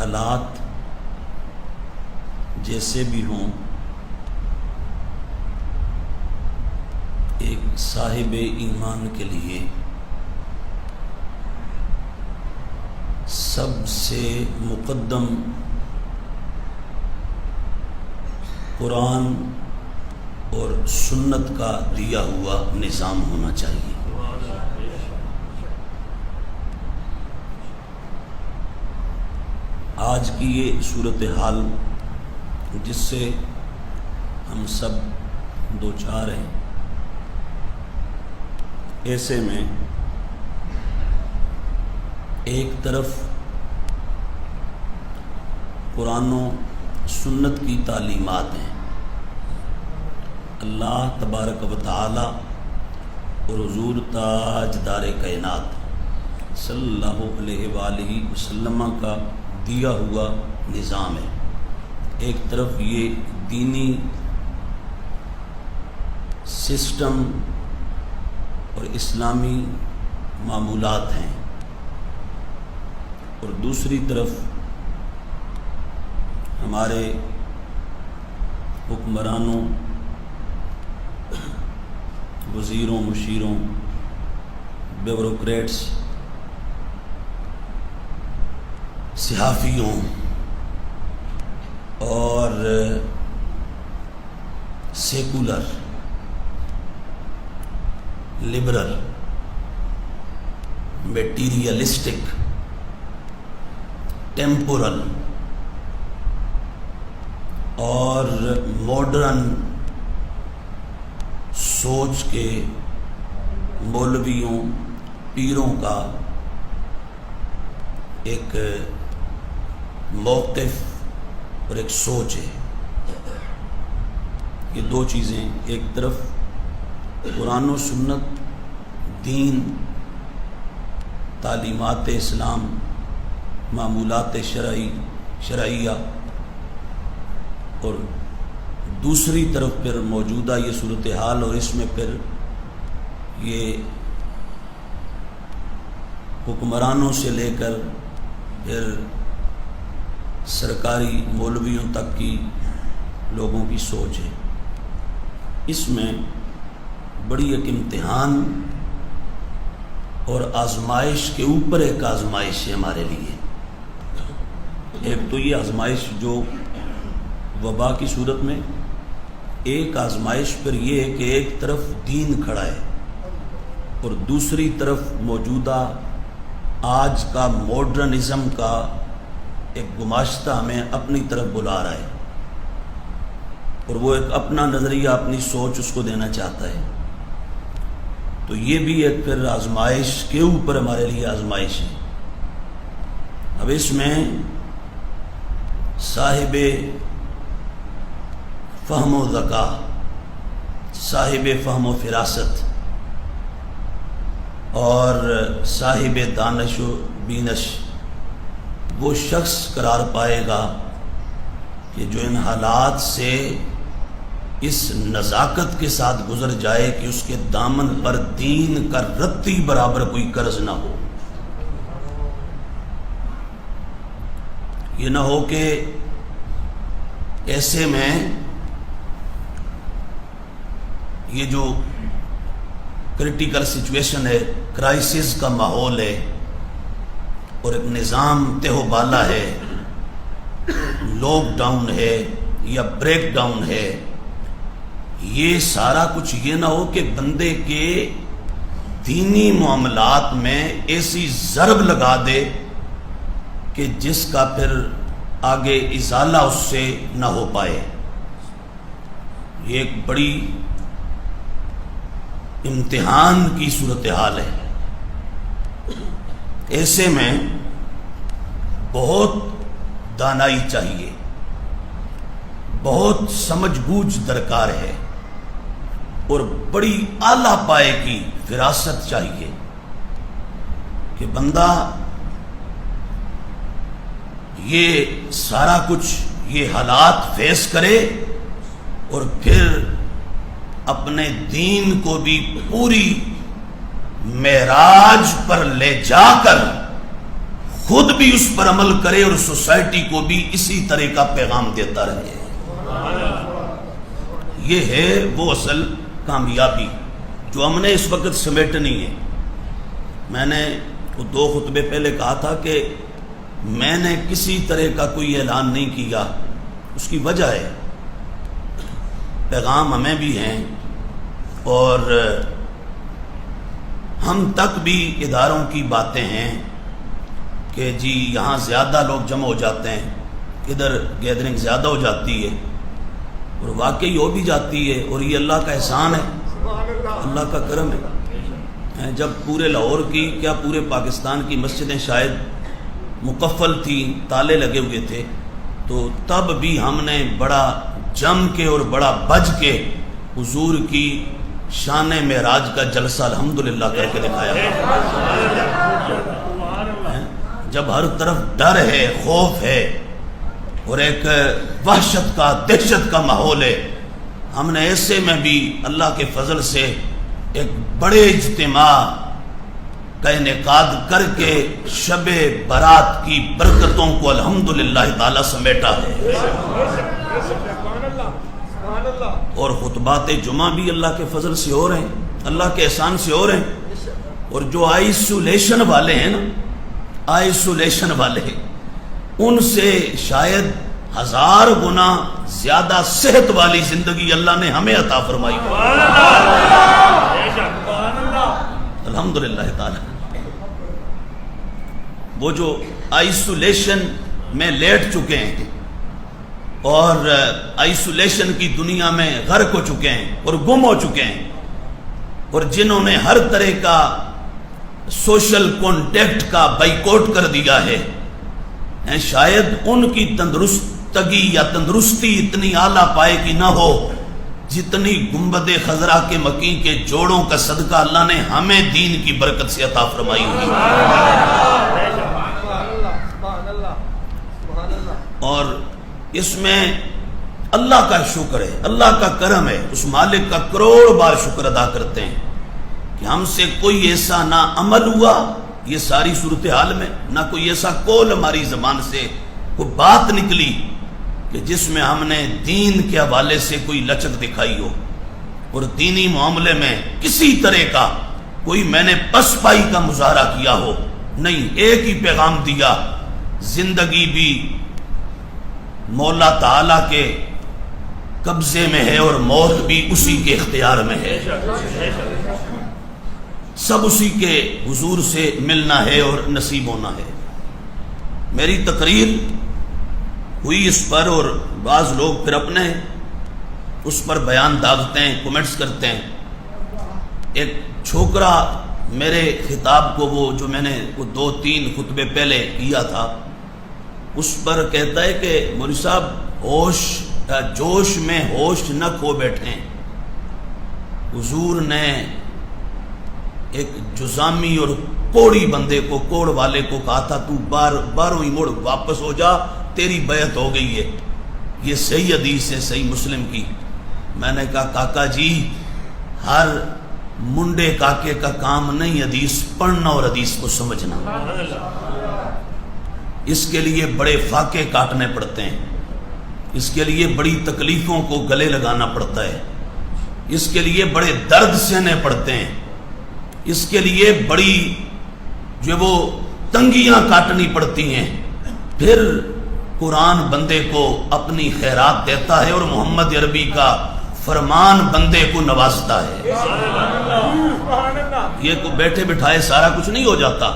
حالات جیسے بھی ہوں، ایک صاحب ایمان کے لیے سب سے مقدم قرآن اور سنت کا دیا ہوا نظام ہونا چاہیے۔ آج کی یہ صورتحال جس سے ہم سب دوچار ہیں، ایسے میں ایک طرف قرآن و سنت کی تعلیمات ہیں، اللہ تبارک و تعالی اور حضور تاجدار کائنات صلی اللہ علیہ وآلہ وسلم کا دیا ہوا نظام ہے۔ ایک طرف یہ دینی سسٹم اور اسلامی معمولات ہیں، اور دوسری طرف ہمارے حکمرانوں، وزیروں، مشیروں، بیوروکریٹس، صحافیوں اور سیکولر، لبرل، میٹیریلسٹک، ٹیمپورل اور ماڈرن سوچ کے مولویوں، پیروں کا ایک موقف اور ایک سوچ ہے۔ یہ دو چیزیں، ایک طرف قرآن و سنت، دین، تعلیمات اسلام، معمولات شرعیہ، اور دوسری طرف پھر موجودہ یہ صورتحال، اور اس میں پھر یہ حکمرانوں سے لے کر پھر سرکاری مولویوں تک کی لوگوں کی سوچ ہے۔ اس میں بڑی ایک امتحان اور آزمائش کے اوپر ایک آزمائش ہے ہمارے لیے۔ ایک تو یہ آزمائش جو وبا کی صورت میں، ایک آزمائش پر یہ ہے کہ ایک طرف دین کھڑا ہے اور دوسری طرف موجودہ آج کا ماڈرنزم کا ایک گماشتہ ہمیں اپنی طرف بلا رہا ہے، اور وہ ایک اپنا نظریہ، اپنی سوچ اس کو دینا چاہتا ہے۔ تو یہ بھی ایک پھر آزمائش کے اوپر ہمارے لیے آزمائش ہے۔ اب اس میں صاحب فہم و ذکا، صاحب فہم و فراست اور صاحب دانش و بینش وہ شخص قرار پائے گا کہ جو ان حالات سے اس نزاکت کے ساتھ گزر جائے کہ اس کے دامن پر دین کا رتی برابر کوئی قرض نہ ہو۔ یہ نہ ہو کہ ایسے میں یہ جو کرٹیکل سچویشن ہے، کرائسس کا ماحول ہے اور ایک نظام تہ و بالا ہے، لاک ڈاؤن ہے یا بریک ڈاؤن ہے، یہ سارا کچھ یہ نہ ہو کہ بندے کے دینی معاملات میں ایسی ضرب لگا دے کہ جس کا پھر آگے ازالہ اس سے نہ ہو پائے۔ یہ ایک بڑی امتحان کی صورتحال ہے۔ ایسے میں بہت دانائی چاہیے، بہت سمجھ بوجھ درکار ہے، اور بڑی اعلیٰ پائے کی فراست چاہیے کہ بندہ یہ سارا کچھ، یہ حالات فیس کرے اور پھر اپنے دین کو بھی پوری معراج پر لے جا کر خود بھی اس پر عمل کرے اور سوسائٹی کو بھی اسی طرح کا پیغام دیتا رہے. یہ ہے وہ اصل کامیابی جو ہم نے اس وقت سمیٹنی ہے. میں نے 2 خطبے پہلے کہا تھا کہ میں نے کسی طرح کا کوئی اعلان نہیں کیا. اس کی وجہ ہے پیغام ہمیں بھی ہیں اور ہم تک بھی اداروں کی باتیں ہیں کہ جی یہاں زیادہ لوگ جمع ہو جاتے ہیں, ادھر گیدرنگ زیادہ ہو جاتی ہے, اور واقعی ہو بھی جاتی ہے, اور یہ اللہ کا احسان ہے, اللہ کا کرم ہے. جب پورے لاہور کی کیا پورے پاکستان کی مسجدیں شاید مقفل تھیں, تالے لگے ہوئے تھے, تو تب بھی ہم نے بڑا جم کے اور بڑا بج کے حضور کی شان معراج کا جلسہ الحمدللہ کر کے دکھایا. جب ہر طرف ڈر ہے, خوف ہے اور ایک وحشت کا, دہشت کا ماحول ہے, ہم نے ایسے میں بھی اللہ کے فضل سے ایک بڑے اجتماع کا انعقاد کر کے شب برات کی برکتوں کو الحمدللہ تعالی سمیٹا ہے. اور خطبات جمعہ بھی اللہ کے فضل سے ہو رہے ہیں, اللہ کے احسان سے ہو رہے ہیں. اور جو آئسولیشن والے ہیں نا, آئسولیشن والے, ان سے شاید 1000 گنا زیادہ صحت والی زندگی اللہ نے ہمیں عطا فرمائی. الحمدللہ تعالی. وہ جو آئسولیشن میں لیٹ چکے ہیں اور آئسولیشن کی دنیا میں غرق ہو چکے ہیں اور گم ہو چکے ہیں, اور جنہوں نے ہر طرح کا سوشل کانٹیکٹ کا بائیکاٹ کر دیا ہے, شاید ان کی تندرستگی یا تندرستی اتنی اعلیٰ پائے کی نہ ہو جتنی گنبد خضرا کے مکی کے جوڑوں کا صدقہ اللہ نے ہمیں دین کی برکت سے عطا فرمائی ہوئی. اور اس میں اللہ کا شکر ہے, اللہ کا کرم ہے, اس مالک کا کروڑ بار شکر ادا کرتے ہیں کہ ہم سے کوئی ایسا نہ عمل ہوا یہ ساری صورتحال میں, نہ کوئی ایسا قول ہماری زبان سے کوئی بات نکلی کہ جس میں ہم نے دین کے حوالے سے کوئی لچک دکھائی ہو, اور دینی معاملے میں کسی طرح کا کوئی میں نے پسپائی کا مظاہرہ کیا ہو. نہیں, ایک ہی پیغام دیا, زندگی بھی مولا تعالیٰ کے قبضے میں ہے اور موت بھی اسی کے اختیار میں ہے. سب اسی کے حضور سے ملنا ہے اور نصیب ہونا ہے. میری تقریر ہوئی اس پر, اور بعض لوگ پھر اپنے اس پر بیان داغتے ہیں, کومنٹس کرتے ہیں. ایک چھوکرا میرے خطاب کو, وہ جو میں نے 2-3 خطبے پہلے کیا تھا, اس پر کہتا ہے کہ مولوی صاحب جوش میں ہوش نہ کھو بیٹھیں. حضور نے ایک جزامی اور کوڑی بندے کو, کوڑ والے کو کہا تھا تو باروں ہی موڑ واپس ہو جا, تیری بیعت ہو گئی ہے. یہ صحیح حدیث ہے, صحیح مسلم کی. میں نے کہا کاکا جی, ہر منڈے کاکے کا کام نہیں حدیث پڑھنا اور حدیث کو سمجھنا. اس کے لیے بڑے فاقے کاٹنے پڑتے ہیں, اس کے لیے بڑی تکلیفوں کو گلے لگانا پڑتا ہے, اس کے لیے بڑے درد سہنے پڑتے ہیں, اس کے لیے بڑی جو وہ تنگیاں کاٹنی پڑتی ہیں. پھر قرآن بندے کو اپنی خیرات دیتا ہے اور محمد عربی کا فرمان بندے کو نوازتا ہے. یہ کو بیٹھے بٹھائے سارا کچھ نہیں ہو جاتا.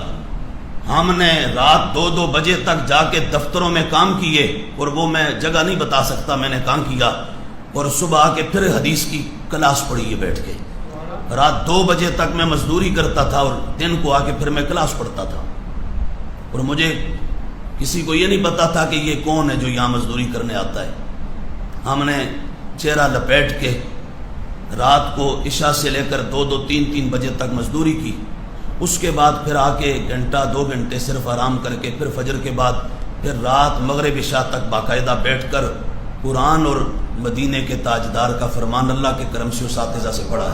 ہم نے رات 2-2 بجے تک جا کے دفتروں میں کام کیے, اور وہ میں جگہ نہیں بتا سکتا میں نے کام کیا, اور صبح آ کے پھر حدیث کی کلاس پڑھی ہے بیٹھ کے. رات 2 بجے تک میں مزدوری کرتا تھا اور دن کو آ کے پھر میں کلاس پڑھتا تھا, اور مجھے کسی کو یہ نہیں پتا تھا کہ یہ کون ہے جو یہاں مزدوری کرنے آتا ہے. ہم نے چہرہ لپیٹ کے رات کو عشاء سے لے کر 2-3 بجے تک مزدوری کی. اس کے بعد پھر آ کے 1-2 گھنٹے صرف آرام کر کے پھر فجر کے بعد پھر رات مغرب عشاء تک باقاعدہ بیٹھ کر قرآن اور مدینے کے تاجدار کا فرمان اللہ کے کرم سے اساتذہ سے پڑھا ہے.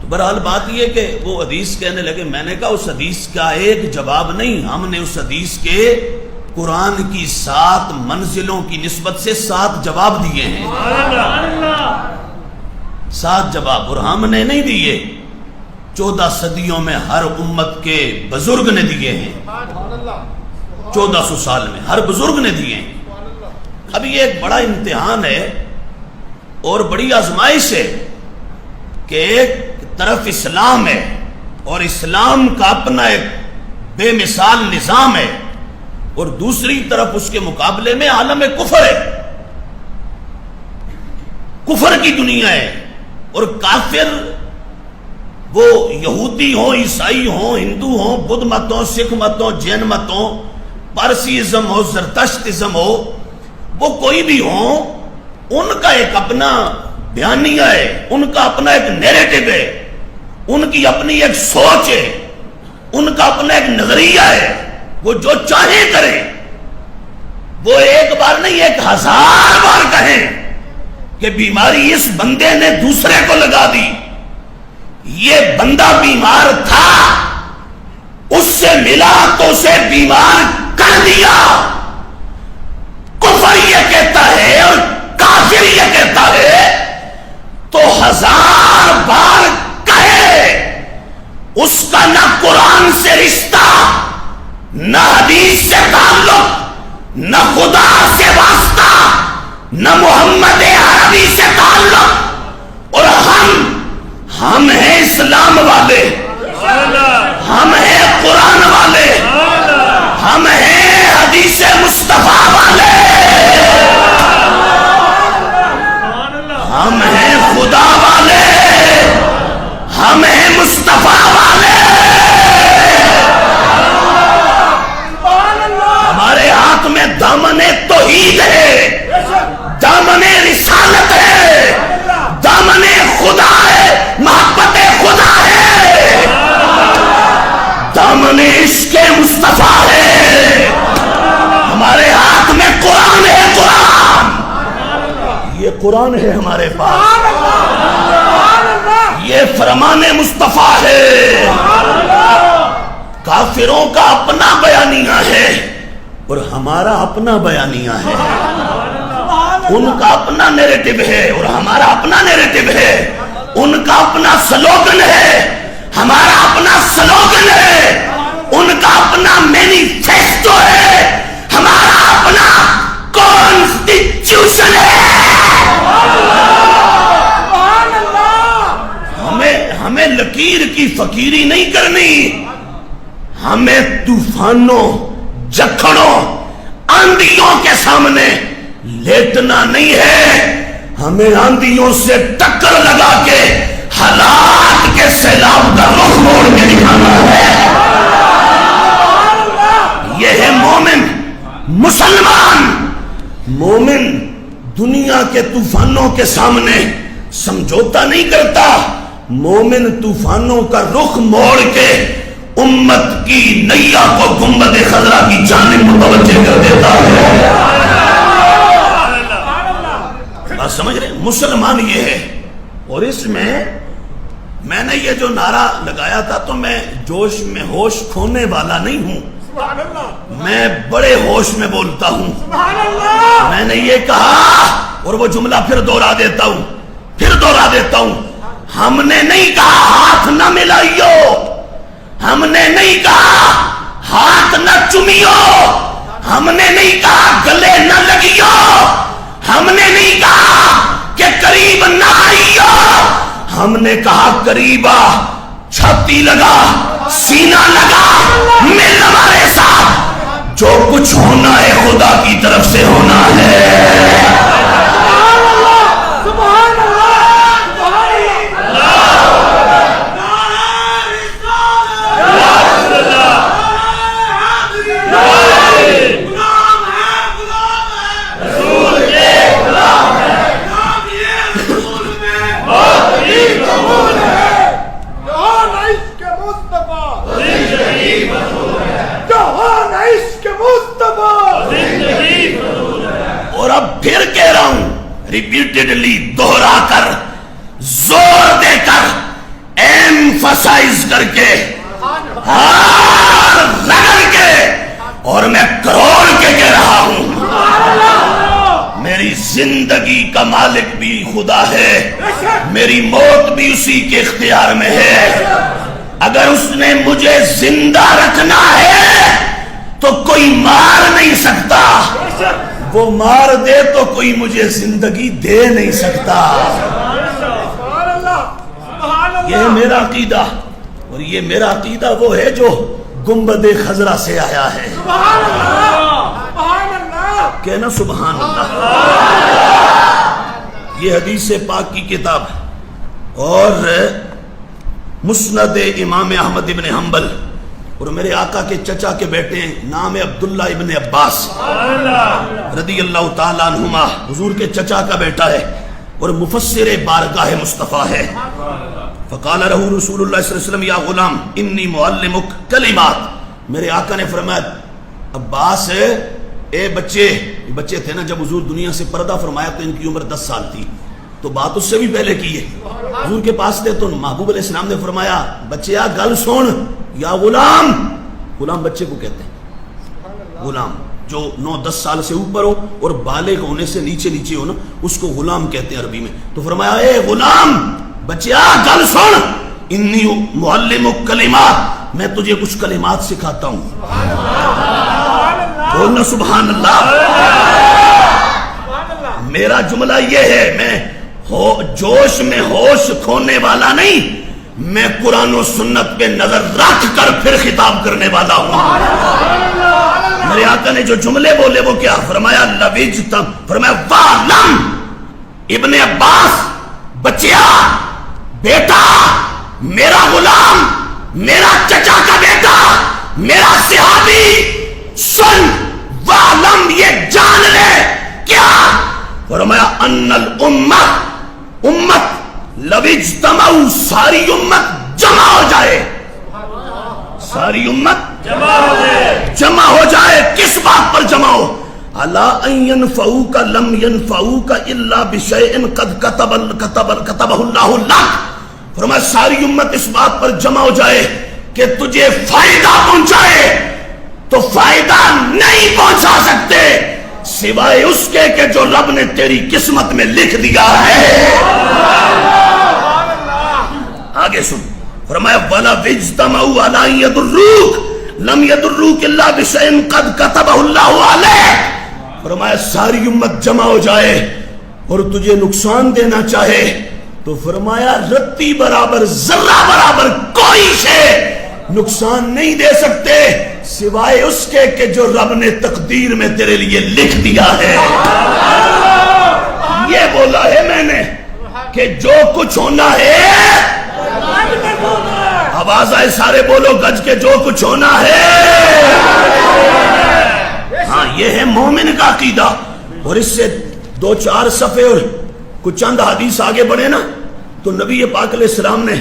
تو بہرحال بات یہ کہ وہ حدیث کہنے لگے، میں نے کہا اس حدیث کا ایک جواب نہیں، ہم نے اس حدیث کے قرآن کی 7 منزلوں کی نسبت سے 7 جواب دیے ہیں، 7 جواب، اور ہم نے نہیں دیے، 14 صدیوں میں ہر امت کے بزرگ نے دیے ہیں، 1400 سال میں ہر بزرگ نے دیے ہیں۔ اب یہ ایک بڑا امتحان ہے اور بڑی آزمائش ہے کہ ایک طرف اسلام ہے اور اسلام کا اپنا ایک بے مثال نظام ہے، اور دوسری طرف اس کے مقابلے میں عالم کفر ہے، کفر کی دنیا ہے، اور کافر وہ یہودی ہوں، عیسائی ہوں، ہندو ہوں، بدھ مت ہوں، سکھ مت ہوں، جین مت ہوں، پارسیزم ہو، زرتشتزم ہو، وہ کوئی بھی ہوں، ان کا ایک اپنا بیانیہ ہے، ان کا اپنا ایک نیریٹو ہے، ان کی اپنی ایک سوچ ہے، ان کا اپنا ایک نظریہ ہے، وہ جو چاہیں کریں، وہ ایک بار نہیں 1000 بار کہیں کہ بیماری اس بندے نے دوسرے کو لگا دی، یہ بندہ بیمار تھا، اس سے ملا تو اسے بیمار کر دیا، کفر یہ کہتا ہے اور کافر یہ کہتا ہے، تو 1000 بار کہے، اس کا نہ قرآن سے رشتہ، نہ حدیث سے تعلق، نہ خدا سے واسطہ، نہ محمد عربی سے تعلق، اور ہم ہیں اسلام والے، ہم ہیں قرآن والے، ہم ہیں حدیث مصطفیٰ والے، ہم ہیں خدا والے، ہم ہیں مصطفیٰ والے، ہمارے ہاتھ میں دامن توحید ہے، دامن رسالت ہے، دامن خدا ہے، محبت خدا ہے، دامن عشق مصطفیٰ ہے، ہمارے ہاتھ میں قرآن ہے، قرآن، یہ قرآن ہے ہمارے پاس، یہ فرمان مصطفیٰ ہے، کافروں کا اپنا بیانیہ ہے اور ہمارا اپنا بیانیہ ہے، ان کا اپنا نیریٹو ہے اور ہمارا اپنا نیریٹو ہے، ان کا اپنا سلوگن ہے، ہمارا اپنا سلوگن ہے، ان کا اپنا مینیفیسٹو ہے، ہمارا اپنا کانسٹیٹیوشن ہے۔ ہمیں لکیر کی فقیری نہیں کرنی، ہمیں طوفانوں، جکھڑوں، آندھیوں کے سامنے لیٹنا نہیں ہے، ہمیں آندھیوں سے ٹکر لگا کے حالات کے سیلاب کا رخ موڑ کے دکھانا ہے۔ یہ ہے مومن، مسلمان۔ مومن دنیا کے طوفانوں کے سامنے سمجھوتا نہیں کرتا، مومن طوفانوں کا رخ موڑ کے امت کی نیا کو گنبد خضرا کی جانب متوجہ کر دیتا ہے۔ بات سمجھ رہے ہیں؟ مسلمان یہ ہے، اور اس میں نے یہ جو نعرہ لگایا تھا تو میں جوش میں ہوش کھونے والا نہیں ہوں، میں بڑے ہوش میں بولتا ہوں۔ میں نے یہ کہا اور وہ جملہ پھر دوہرا دیتا ہوں، ہم نے نہیں کہا ہاتھ نہ ملائیو، ہم نے نہیں کہا ہاتھ نہ چمیو، ہم نے نہیں کہا گلے نہ لگیو، ہم نے نہیں کہا کہ قریب نہ آئیو، ہم نے کہا قریب آ، چھاتی لگا، سینہ لگا، مل ہمارے ساتھ، جو کچھ ہونا ہے خدا کی طرف سے ہونا ہے۔ اور اب پھر کہہ رہا ہوں ریپیٹڈلی، دوہرا کر، زور دے کر، اے ایمفاسائز کر کے رگڑ کے اور میں کروڑ کے کہہ رہا ہوں میری زندگی کا مالک بھی خدا ہے, میری موت بھی اسی کے اختیار میں ہے. اگر اس نے مجھے زندہ رکھنا ہے تو کوئی مار نہیں سکتا, وہ مار دے تو کوئی مجھے زندگی دے نہیں سکتا. یہ میرا عقیدہ, اور یہ میرا عقیدہ وہ ہے جو گنبد خضرا سے آیا ہے. کہنا سبحان اللہ. یہ حدیث پاک کی کتاب اور مسند امام احمد ابن حنبل, اور میرے آقا کے چچا کے بیٹے نام عبداللہ ابن عباس رضی اللہ تعالیٰ عنہما, حضور کے چچا کا بیٹا ہے اور مفسر بارگاہ مصطفیٰ ہے. فقال له رسول اللہ صلی اللہ علیہ وسلم یا غلام انی معلمک کلمات. میرے آقا نے فرمایا عباس اے بچے تھے نا جب حضور دنیا سے پردہ فرمایا تو ان کی عمر 10 سال تھی, تو بات اس سے بھی پہلے کی ہے. حضور کے پاس تھے تو محبوب علیہ السلام نے فرمایا بچیا گل سن, یا غلام. غلام بچے کو کہتے ہیں, غلام جو 9-10 سال سے اوپر ہو اور بالغ ہونے سے نیچے ہو نا, اس کو غلام کہتے ہیں عربی میں. تو فرمایا اے غلام بچیا گل سن, انی معلمک کلمات, میں تجھے کچھ کلمات سکھاتا ہوں. بولنا سبحان اللہ. میرا جملہ یہ ہے, میں جوش میں ہوش کھونے والا نہیں, میں قرآن و سنت پہ نظر رکھ کر پھر خطاب کرنے والا ہوں. میرے آقا نے جو جملے بولے وہ کیا فرمایا, لوجتم, فرمایا وَعْلَمْ ابن عباس, بچیا بیٹا میرا غلام میرا چچا کا بیٹا میرا صحابی, سن وَعْلَمْ یہ جان لے کیا فرمایا ان الامت, امت لو اجتمعوا, ساری امت جمع ہو جائے, ساری امت جمع ہو جائے. کس بات پر جمع ہو؟ الا ان ينفعوك لم ينفعوك الا بشيء قد كتبه الله لك. فرمایا ساری امت اس بات پر جمع ہو جائے کہ تجھے فائدہ پہنچائے تو فائدہ نہیں پہنچا سکتے سوائے اس کے کہ جو رب نے تیری قسمت میں لکھ دیا ہے. آگے سن, فرمایا وَلَا وِجْتَمَعُوا عَلَىٰ أَن يَضُرُّوكَ لَمْ يَضُرُّوكَ إِلَّا بِشَيْءٍ قَدْ كَتَبَهُ اللَّهُ عَلَيْكَ. فرمایا ساری امت جمع ہو جائے اور تجھے نقصان دینا چاہے تو فرمایا رتی برابر ذرہ برابر کوئی شے نقصان نہیں دے سکتے سوائے اس کے کہ جو رب نے تقدیر میں تیرے لیے لکھ دیا ہے. یہ بولا ہے میں نے کہ جو کچھ ہونا ہے, آواز آئے سارے بولو گج کے, جو کچھ ہونا ہے. ہاں یہ ہے مومن کا عقیدہ. اور اس سے 2-4 صفحے اور کچھ چند حدیث آگے بڑھے نا تو نبی پاک علیہ السلام نے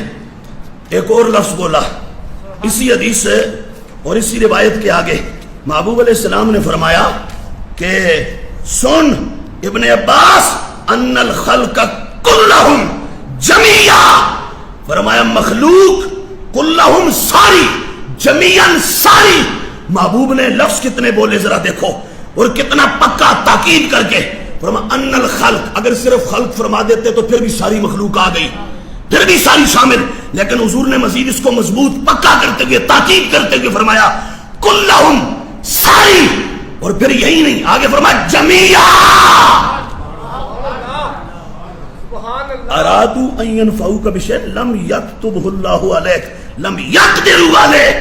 ایک اور لفظ بولا اسی حدیث سے اور اسی روایت کے آگے. محبوب علیہ السلام نے فرمایا کہ سن ابن عباس ان الخلق کلہم جمیعا, فرمایا مخلوق کلہم ساری, جمیعاً ساری. محبوب نے لفظ کتنے بولے ذرا دیکھو, اور کتنا پکا تاکید کر کے فرمایا ان الخلق. اگر صرف خلق فرما دیتے تو پھر بھی ساری مخلوق آ گئی, پھر بھی ساری شامل, لیکن حضور نے مزید اس کو مضبوط پکا کرتے ہوئے تاکید کرتے ہوئے فرمایا کلہم ساری, اور پھر یہی نہیں آگے فرمایا جمیعا. ارادو ان ينفعوك بشيء لم يكتبه الله عليك لم يقدروا عليه.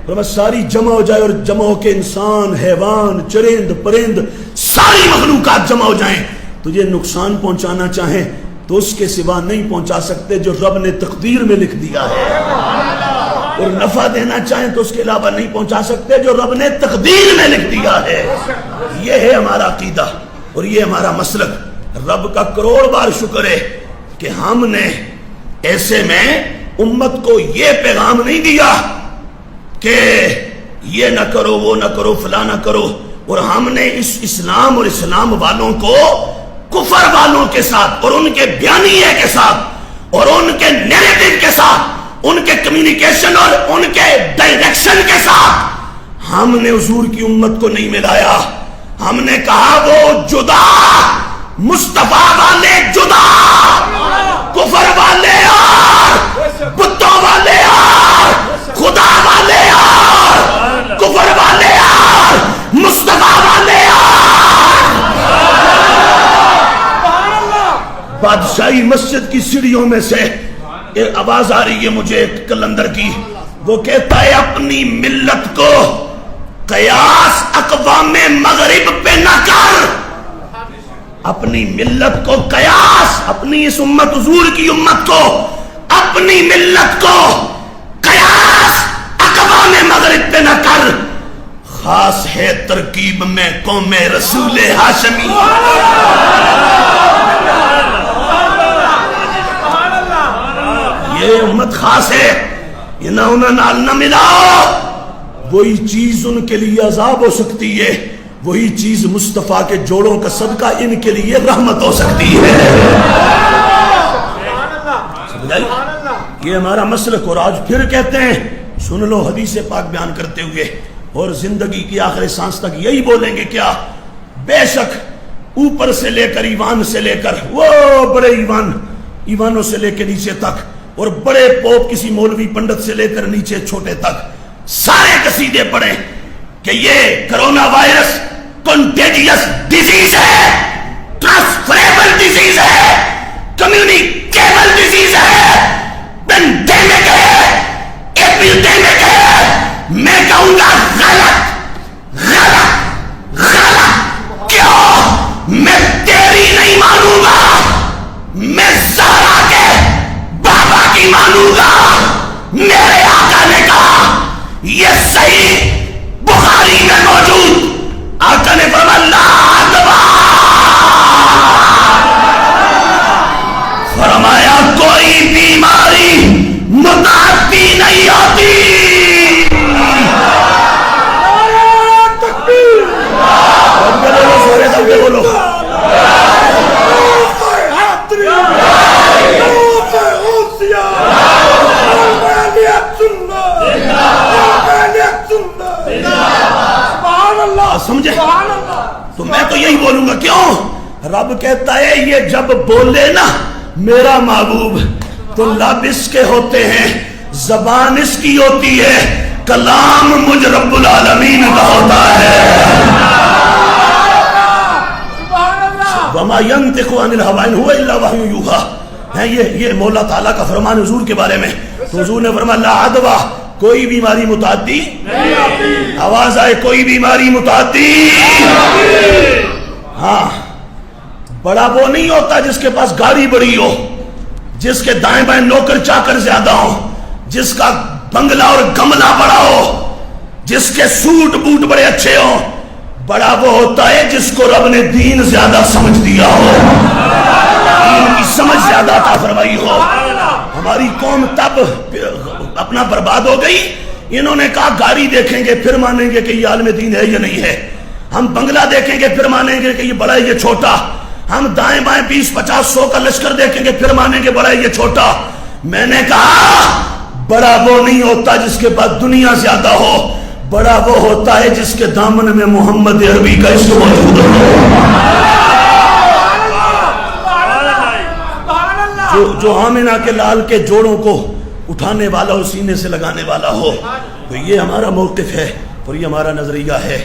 فرمایا ساری جمع ہو جائے, اور جمع ہو کے انسان, حیوان, چرند, پرند, ساری مخلوقات جمع ہو جائیں, تجھے نقصان پہنچانا چاہیں تو اس کے سوا نہیں پہنچا سکتے جو رب نے تقدیر میں لکھ دیا ہے, اور نفع دینا چاہیں تو اس کے علاوہ نہیں پہنچا سکتے جو رب نے تقدیر میں لکھ دیا ہے. یہ ہے ہمارا عقیدہ اور یہ ہمارا مسلک. رب کا کروڑ بار شکر ہے کہ ہم نے ایسے میں امت کو یہ پیغام نہیں دیا کہ یہ نہ کرو, وہ نہ کرو, فلاں نہ کرو, اور ہم نے اس اسلام اور اسلام والوں کو کفر والوں کے ساتھ اور ان کے بیانیے کے ساتھ اور ان کے نیریٹو کے ساتھ ان کے کمیونیکیشن اور ان کے ڈائریکشن کے ساتھ ہم نے حضور کی امت کو نہیں ملایا. ہم نے کہا وہ جدا، مصطفیٰ والے جدا، کفر والے اور بتوں والے اور خدا والے اور کفر والے اور مصطفیٰ والے اور. بادشاہی مسجد کی سیڑھیوں میں سے ایک آواز آ رہی ہے مجھے ایک کلندر کی، وہ کہتا ہے اپنی ملت کو قیاس اقوام مغرب پہ نہ کر. اپنی ملت کو قیاس، اپنی اس امت حضور کی امت کو، اپنی ملت کو قیاس اقوام مغرب پہ نہ کر. خاص ہے ترکیب میں قوم رسول ہاشمی. یہ امت خاص ہے، یہ نہ انہیں نال نہ ملاؤ. وہی چیز ان کے لیے عذاب ہو سکتی ہے، وہی چیز مصطفیٰ کے جوڑوں کا صدقہ ان کے لیے رحمت ہو سکتی ہے. یہ ہمارا مسلک. اور آج پھر کہتے ہیں، سن لو حدیث پاک بیان کرتے ہوئے، اور زندگی کی آخری سانس تک یہی بولیں گے. کیا؟ بے شک اوپر سے لے کر ایوان سے لے کر وہ بڑے ایوانوں سے لے کے نیچے تک، اور بڑے پوپ کسی مولوی پنڈت سے لے کر نیچے چھوٹے تک سارے قصیدے پڑھیں کہ یہ کرونا وائرس کنٹیجیس ڈیزیز ہے، ٹرانسفریبل ڈیزیز ہے، کمیونیکیبل ڈیزیز ہے، پینڈیمک ہے، ایپیڈیمک ہے. میں کہوں گا غلط غلط غلط. کیوں؟ میں تیری نہیں مانوں گا، میں زہرا کے بابا کی مانوں گا. میرے آقا نے کہا یہ صحیح بخاری میں موجود، آقا نے فرمایا لا دوا، فرمایا کوئی بیماری متعدی نہیں ہوتی. بولو سمجھے؟ تو میں تو یہی بولوں گا. کیوں؟ رب کہتا ہے یہ جب بولے نا میرا محبوب تو لب اس کے ہوتے ہیں، زبان اس کی ہوتی ہے، کلام مجھ رب العالمین کا ہوتا ہے. وَمَا يَنْتِقُ عَنِ الْهَوَىٰ إِنْ هُوَ إِلَّا وَحْيٌ يُوحَىٰ. یہ مولا تعالیٰ کا فرمان حضور کے بارے میں. تو حضور نے فرمایا لا عدوہ، کوئی بیماری متعدی نہیں آتی. آواز آئے کوئی بیماری متعدی. ہاں، بڑا وہ نہیں ہوتا جس کے پاس گاڑی بڑی ہو، جس کے دائیں بائیں نوکر چاکر زیادہ ہو، جس کا بنگلہ اور گملہ بڑا ہو، جس کے سوٹ بوٹ بڑے اچھے ہو. بڑا وہ ہوتا ہے جس کو رب نے دین زیادہ سمجھ دیا ہو، دین کی سمجھ زیادہ عطا فرمائی ہو. ہماری قوم تب اپنا برباد ہو گئی. انہوں نے کہا گاڑی دیکھیں گے پھر مانیں گے کہ یہ عالم دین ہے یا نہیں ہے. ہم بنگلہ دیکھیں گے پھر مانیں گے کہ یہ بڑا ہے یہ چھوٹا. ہم دائیں بائیں 20-50-100 کا لشکر دیکھیں گے پھر مانیں گے بڑا ہے یہ چھوٹا. میں نے کہا بڑا وہ نہیں ہوتا جس کے پاس دنیا زیادہ ہو، بڑا وہ ہوتا ہے جس کے دامن میں محمد عربی کا عشق موجود ہو، جو آمنہ کے لال کے جوڑوں کو اٹھانے والا ہو، سینے سے لگانے والا ہو. تو یہ ہمارا موقف ہے اور یہ ہمارا نظریہ ہے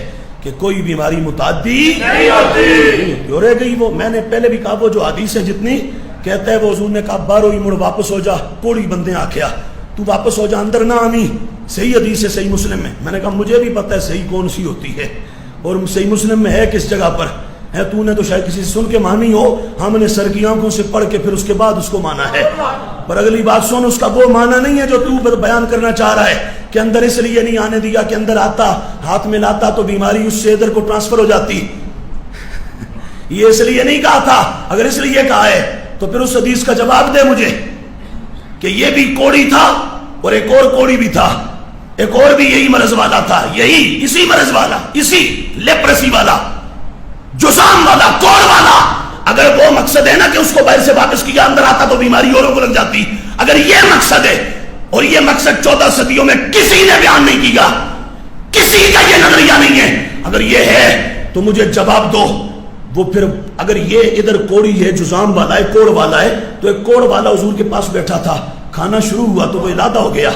کہ کوئی بیماری متعدی نہیں ہوتی. جو رہ گئی وہ میں نے پہلے بھی کہا، وہ جو حدیث ہے جتنی کہتا ہے وہ حضور نے کہا 12 مڑ واپس ہو جا، کوڑی بندے آکھیا تو واپس ہو جا اندر نہ آمی. صحیح حدیث ہے صحیح مسلم میں. میں نے کہا مجھے بھی پتہ ہے صحیح کون سی ہوتی ہے اور صحیح مسلم میں ہے کس جگہ پر ہے. تو نے تو شاید کسی سے سن کے مانی ہو، ہم نے سر کی آنکھوں سے پڑھ کے پھر اس کے بعد اس کو مانا ہے. پر اگلی بات سن، اس کا وہ مانا نہیں ہے جو تو بیان کرنا چاہ رہا ہے کہ اندر اس لیے نہیں آنے دیا کہ اندر آتا ہاتھ میں لاتا تو بیماری اس سے ادھر کو ٹرانسفر ہو جاتی. یہ اس لیے نہیں کہا تھا. اگر اس لیے کہا ہے تو پھر اس حدیث کا جواب دے مجھے کہ یہ بھی کوڑی تھا اور ایک اور کوڑی بھی تھا، ایک اور بھی یہی مرض والا تھا، یہی اسی مرض والا، اسی لیپرسی والا، جزام والا، کوڑ والا. اگر وہ مقصد ہے نا کہ اس کو باہر سے واپس کیا اندر آتا تو بیماری اوروں کو لگ جاتی، اگر یہ مقصد ہے اور یہ مقصد 14 صدیوں میں کسی نے بیان نہیں کیا، کسی کا یہ نظریہ نہیں ہے۔ اگر یہ ہے تو مجھے جواب دو۔ وہ پھر اگر یہ ادھر کوڑی ہے، جزام والا ہے، کوڑ والا ہے، تو ایک کوڑ والا حضور کے پاس بیٹھا تھا، کھانا شروع ہوا تو وہ علادہ ہو گیا،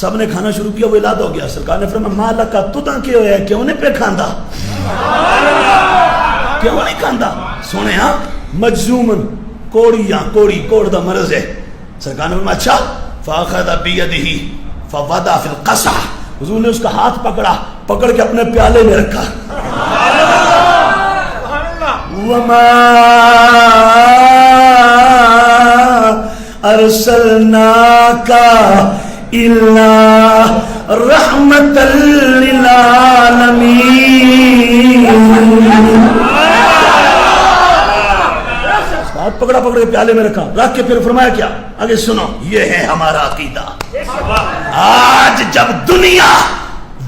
سب نے کھانا شروع کیا، وہ علادہ ہو گیا۔ سرکار نے فرمایا مالک تُدّاں کیا ہوا ہے، کیوں نہیں پہ کھاندا، کیوں نہیں کھاندا؟ سونے ہاں مجزومن کوڑی کوڑ دا مرض ہے۔ سرکار نے فرمایا اچھا، فاخذ بیدہ فوضع فی القصع، حضور نے اس کا ہاتھ پکڑ کے اپنے پیالے میں رکھا۔ وما ارسلناک الا رحمۃ للعالمین۔ ہاتھ پکڑا کے پیالے میں رکھا، رکھ کے پھر فرمایا کیا؟ آگے سنو، یہ ہے ہمارا عقیدہ۔ آج جب دنیا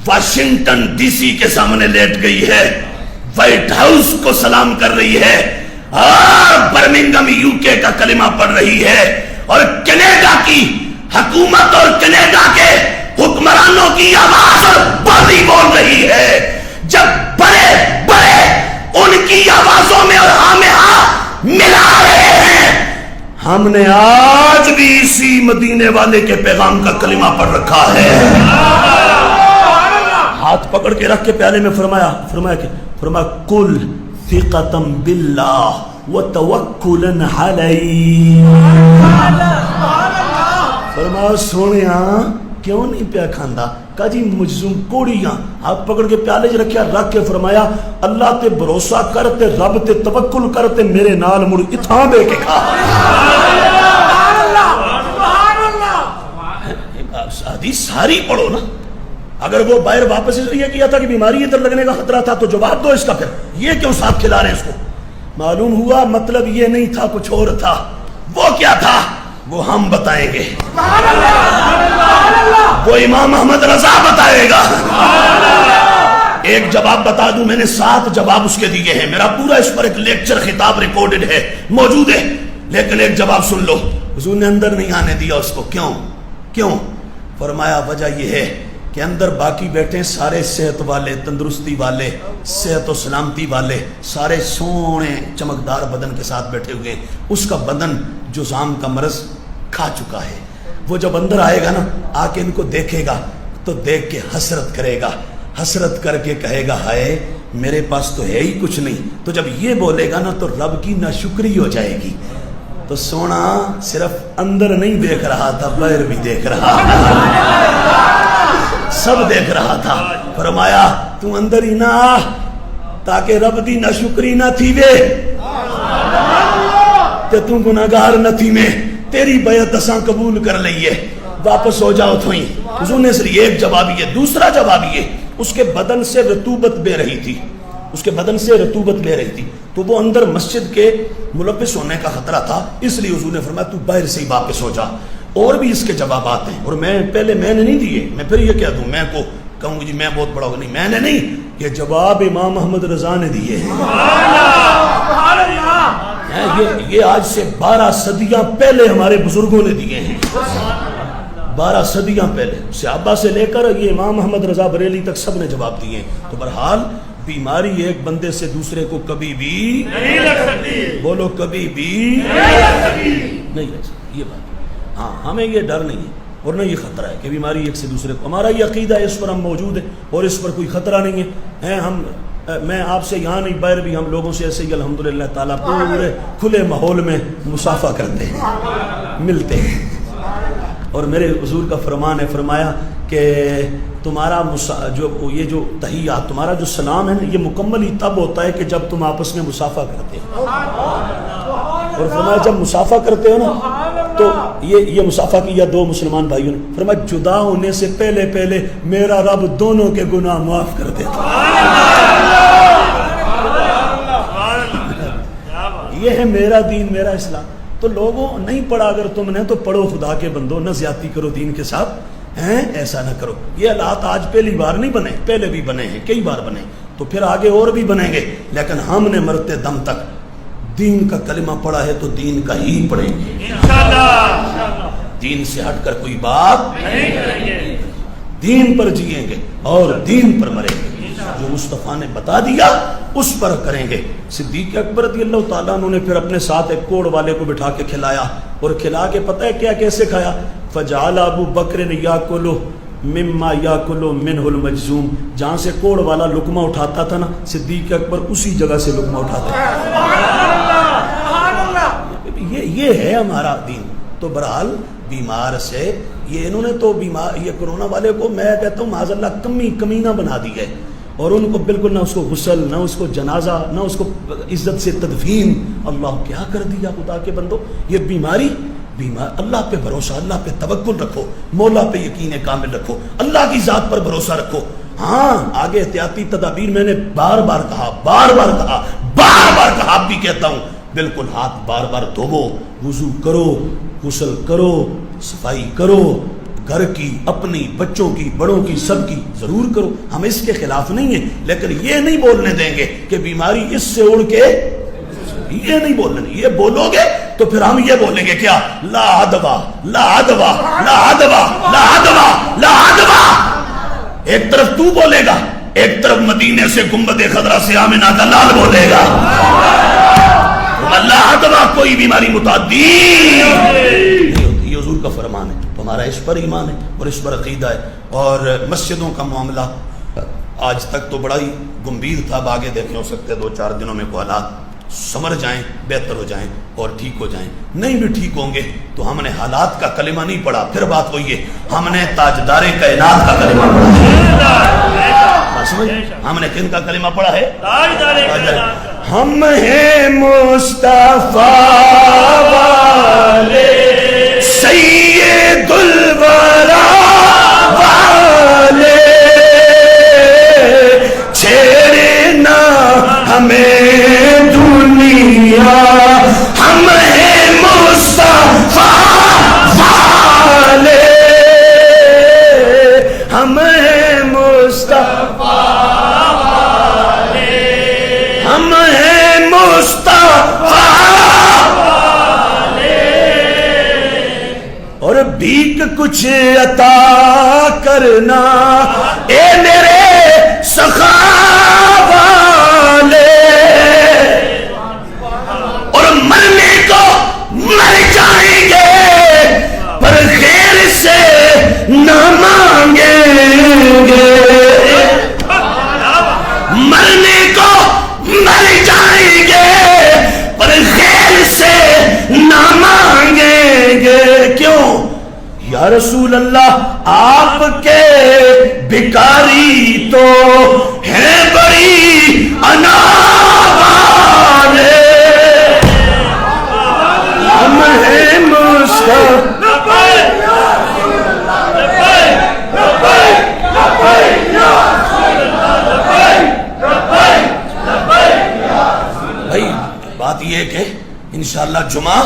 واشنگٹن ڈی سی کے سامنے لیٹ گئی ہے، وائٹ ہاؤس کو سلام کر رہی ہے، اور برمنگم یو کے کا کلمہ پڑھ رہی ہے، اور کینیڈا کی حکومت اور کینیڈا کے حکمرانوں کی آواز بازی بول رہی ہے، جب بڑے ان کی آوازوں میں اور ہاں میں ہاں ملا رہے ہیں، ہم نے آج بھی اسی مدینے والے کے پیغام کا کلمہ پڑھ رکھا ہے۔ ہاتھ پکڑ کے رکھ کے پیالے میں فرمایا کل ثقتم باللہ وتوکلا علیہ۔ فرمایا سونیا کیوں نہیں پیا کھاندا؟ کہا جی مجزوم کوڑیاں، ہاتھ پکڑ کے پیالے چ رکھیا، رکھ کے فرمایا اللہ تے بھروسہ کر تے رب تے توکل کر تے میرے نال مڑ اتھاں بے کے کھا۔ حدیث ساری پڑھو نا۔ اگر وہ باہر واپس اس لیے کیا تھا کہ بیماری ادھر لگنے کا خطرہ تھا تو جواب دو اس کا، پھر یہ کیوں ساتھ کھلا رہے ہیں اس کو؟ معلوم ہوا مطلب یہ نہیں تھا، کچھ اور تھا۔ وہ کیا تھا وہ ہم بتائیں گے، وہ امام احمد رضا بتائے گا۔ ایک جواب بتا دوں، میں نے 7 جواب اس کے دیے ہیں، میرا پورا اس پر ایک لیکچر خطاب ریکارڈڈ ہے، موجود ہے، لیکن ایک جواب سن لو۔ حضور نے اندر نہیں آنے دیا اس کو، کیوں؟ فرمایا وجہ یہ ہے کہ اندر باقی بیٹھے سارے صحت والے، تندرستی والے، صحت و سلامتی والے، سارے سونے چمکدار بدن کے ساتھ بیٹھے ہوئے، اس کا بدن جزام کا مرض کھا چکا ہے۔ وہ جب اندر آئے گا نا، آ کے ان کو دیکھے گا تو دیکھ کے حسرت کرے گا، حسرت کر کے کہے گا ہائے میرے پاس تو ہے ہی کچھ نہیں۔ تو جب یہ بولے گا نا تو رب کی ناشکری ہو جائے گی۔ تو سونا صرف اندر نہیں دیکھ رہا تھا، باہر بھی دیکھ رہا تھا، سب دیکھ رہا تھا۔ فرمایا تو اندر ہی نہ آ تاکہ رب دی ناشکری نہ تھی وے تے تو گناہگار نہ تھی میں، تیری بیعت اساں قبول کر لئیے، واپس ہو جاؤ تو ہی۔ حضور نے صرف ایک جواب یہ، دوسرا جواب یہ، اس کے بدن سے رطوبت بہ رہی تھی، اس کے بدن سے رطوبت بہ رہی تھی، تو وہ اندر مسجد کے ملوث ہونے کا خطرہ تھا، اس لیے حضور نے فرمایا تو باہر سے ہی واپس ہو جا۔ اور بھی اس کے جوابات ہیں، اور میں نے نہیں دیے، میں پھر یہ کہہ دوں، میں کو کہوں گی جی میں بہت بڑا ہوں، نہیں، میں نے نہیں، یہ جواب امام احمد رضا نے دیے ہیں۔ یہ آج سے 12 صدیاں پہلے ہمارے بزرگوں نے دیے ہیں، 12 صدیاں پہلے، صحابہ سے لے کر یہ امام احمد رضا بریلی تک سب نے جواب دیے ہیں۔ تو بہرحال بیماری ایک بندے سے دوسرے کو کبھی بھی نہیں لگ سکتی، بولو کبھی بھی نہیں لگ سکتی، یہ بات۔ ہاں ہمیں یہ ڈر نہیں ہے اور نہ یہ خطرہ ہے کہ بیماری ایک سے دوسرے کو، ہمارا یہ عقیدہ ہے، اس پر ہم موجود ہیں اور اس پر کوئی خطرہ نہیں ہے۔ میں آپ سے یہاں نہیں، باہر بھی ہم لوگوں سے ایسے ہی الحمدللہ تعالیٰ پورے کھلے ماحول میں مصافحہ کرتے ہیں، ملتے ہیں۔ اور میرے حضور کا فرمان ہے، فرمایا کہ تمہارا یہ جو تحیات، تمہارا جو سلام ہے نا، یہ مکمل ہی تب ہوتا ہے کہ جب تم آپس میں مصافحہ کرتے ہو۔ اور فرمایا جب مصافحہ کرتے ہو نا تو یہ مصافحہ کیا 2 مسلمان بھائیوں نے، فرمایا جدا ہونے سے پہلے میرا رب دونوں کے گناہ معاف کر دیتا۔ یہ ہے میرا دین، میرا اسلام۔ تو لوگوں نہیں پڑھا اگر تم نے تو پڑھو، خدا کے بندو، نہ زیادتی کرو دین کے ساتھ، ایسا نہ کرو۔ یہ حالات آج پہلی بار نہیں بنے، پہلے بھی بنے ہیں، کئی بار بنے، تو پھر آگے اور بھی بنیں گے، لیکن ہم نے مرتے دم تک دین کا کلمہ پڑھا ہے تو دین کا ہی پڑھیں گے، دین سے ہٹ کر کوئی بات نہیں کریں گے، دین پر جئیں گے اور دین پر مریں گے، جو مصطفیٰ نے بتا دیا اس پر کریں گے۔ صدیق اکبر رضی اللہ تعالیٰ عنہ نے پھر اپنے ساتھ ایک کوڑ والے کو بٹھا کے کھلایا، اور کھلا کے پتہ ہے کیا کیسے کھایا؟ فجعل ابو بکر یاکل مما یاکل منہ المجذوم، جہاں سے کوڑ والا لقمہ اٹھاتا تھا نا، صدیق اکبر اسی جگہ سے لقمہ اٹھاتا تھا۔ یہ ہے ہمارا دین۔ تو بہرحال بیمار سے یہ انہوں نے تو بیمار یہ کرونا والے کو میں کہتا ہوں معاذ اللہ کمینہ بنا دی ہے، اور ان کو بالکل نہ اس کو غسل، نہ اس کو جنازہ، نہ اس کو عزت سے تدفین۔ اللہ کیا کر دیا خدا کے بندو! یہ بیماری اللہ پہ بھروسہ، اللہ پہ توکل رکھو، مولا پہ یقین کامل رکھو، اللہ کی ذات پر بھروسہ رکھو۔ ہاں آگے احتیاطی تدابیر میں نے بار بار کہا، اب بھی کہتا ہوں، بالکل ہاتھ بار بار دھوو، وضو کرو، غسل کرو، صفائی کرو، گھر کی، اپنی، بچوں کی، بڑوں کی، سب کی ضرور کرو۔ ہم اس کے خلاف نہیں ہیں، لیکن یہ نہیں بولنے دیں گے کہ بیماری اس سے اڑ کے، یہ نہیں بولنے دیں۔ یہ بولو گے تو پھر ہم یہ بولیں گے کیا؟ لا عدوا لا عدوا لا عدوا لا عدوا لا عدوا۔ ایک طرف تو بولے گا، ایک طرف مدینے سے گنبد خضرا سے آمنہ کا لال بولے گا، لا عدوا، کوئی بیماری متعدی نہیں ہوتی۔ یہ حضور کا فرمان ہے، تو ہمارا اس پر ایمان ہے اور اس پر عقیدہ ہے۔ اور مسجدوں کا معاملہ آج تک تو بڑا ہی گمبھیر تھا، اب آگے دیکھیں ہو سکتے 2-4 دنوں میں کوئی حالات سمر جائیں، بہتر ہو جائیں اور ٹھیک ہو جائیں۔ نہیں بھی ٹھیک ہوں گے تو ہم نے حالات کا کلمہ نہیں پڑھا، پھر بات وہی ہے، ہم نے تاجدار کائنات کا کلمہ پڑھا۔ ہم نے کن کا کلمہ پڑھا ہے؟ ہم ہیں مصطفیٰ والے، سید الورا والے، چھیڑے نہ ہمیں دنیا، ہم ہیں مصطفیٰ والے، ہم ہیں مصطفیٰ والے، ہم ہیں مصطفیٰ والے، اور بھیک کچھ عطا کرنا اے میرے سخا والے، اور مرنے کو مر جائیں گے پر خیر سے نہ مانگیں گے، مرنے کو مر جائیں گے پر خیر سے نہ مانگیں گے۔ کیوں؟ یا رسول اللہ آپ کے بھکاری تو ہیں بڑی انا والے، ہم ہیں مصطفیٰ۔ بھائی بات یہ ہے کہ انشاءاللہ جمعہ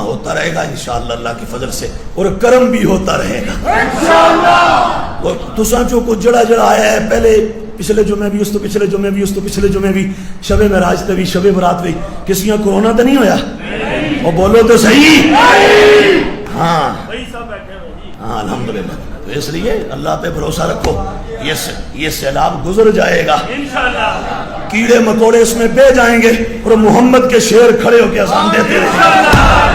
ہوتا رہے گا انشاءاللہ اللہ کی فضل سے، اور کرم بھی ہوتا رہے گا انشاءاللہ۔ تساں جو کو جڑا آیا ہے، پہلے پچھلے جمعے بھی، اس تو پچھلے جمعے بھی، اس تو پچھلے جمعے بھی، شب معراج تے بھی، شب برات بھی، کسی یہاں کورونا تو نہیں ہویا؟ اور بولو تو صحیح، ہاں ہاں الحمدللہ۔ تو اس لیے اللہ پہ بھروسہ رکھو، یہ سیلاب گزر جائے گا انشاءاللہ، کیڑے مکوڑے اس میں بہ جائیں گے، اور محمد کے شیر کھڑے ہو کے اذان دیتے رہیں گے۔